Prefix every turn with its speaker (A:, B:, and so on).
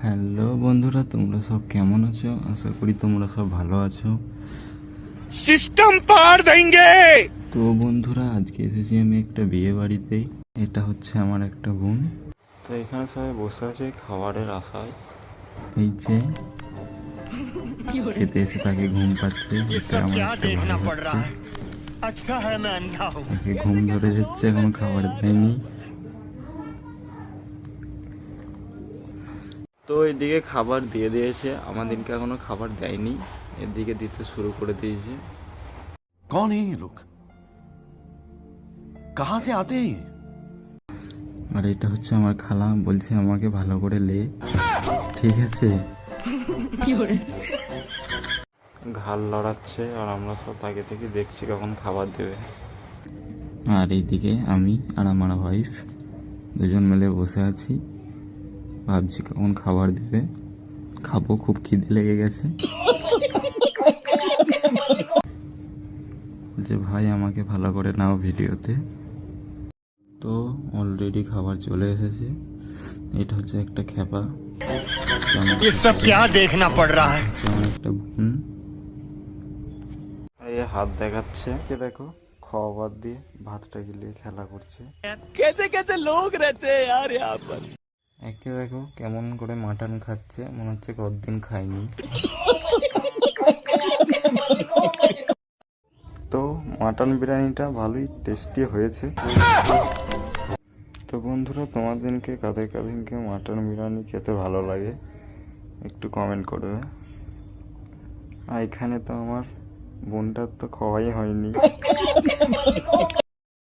A: Hello বন্ধুরা, তোমরা সব কেমন আছো? আশা করি তোমরা সব ভালো আছো।
B: সিস্টেম পার দেंगे।
A: তো বন্ধুরা, আজকে এসেছি আমি একটা বিয়ে বাড়িতে। এটা হচ্ছে আমার একটা বোন। তো এখানে সবাই বসে আছে খাবারের আশায়। এই যে খেতে এসে তাকে ঘুম পাচ্ছে, এটা আমার একটা ভাই হচ্ছে।
B: अच्छा है मैं अंधा हूँ।
A: তাকে ঘুম ধরে যাচ্ছে, এখনো খাবার দেয়নি। তো এদিকে খাবার দিয়ে দিয়েছে, আমাদেরকে এখনো খাবার দেয়নি, এদিকে দিতে শুরু করে দিয়েছে।
C: कौन है ये लोग? कहां से आते हैं ये?
A: আর এটা হচ্ছে আমার খালা, বলছে আমাকে ভালো করে লে, ঠিক আছে। ঘাড় লড়াচ্ছে আর আমরা সব তাকে থেকে দেখছি কখন খাবার দেবে। আর এইদিকে আমি আর আমার ওয়াইফ দুজন মিলে বসে আছি, ভাবছি কখন খাবার দেবে। খাবো, খুব খিদে লেগে গেছে। যে ভাই আমাকে ভালো করে নাও ভিডিওতে। তো অলরেডি খাবার চলে এসেছে। এটা হচ্ছে একটা খেপা,
B: ये सब क्या देखना पड़ रहा है।
A: যেমন একটা বোন। এই হাত দেখাচ্ছে, কে দেখো খাওয়া বাদ দিয়ে ভাতটা গিলিয়ে খেলা করছে।
B: कैसे कैसे लोग रहते हैं यार यहाँ पर।
A: একে দেখো কেমন করে মাটন খাচ্ছে, মনে হচ্ছে কতদিন খাইনি। তো মাটন বিরিয়ানিটা ভালোই টেস্টি হয়েছে। তো বন্ধুরা, তোমাদেরকে কাদেরকে মাটন বিরিয়ানি খেতে ভালো লাগে একটু কমেন্ট করবে। আর এখানে তো আমার বোনটার তো খাওয়াই হয়নি।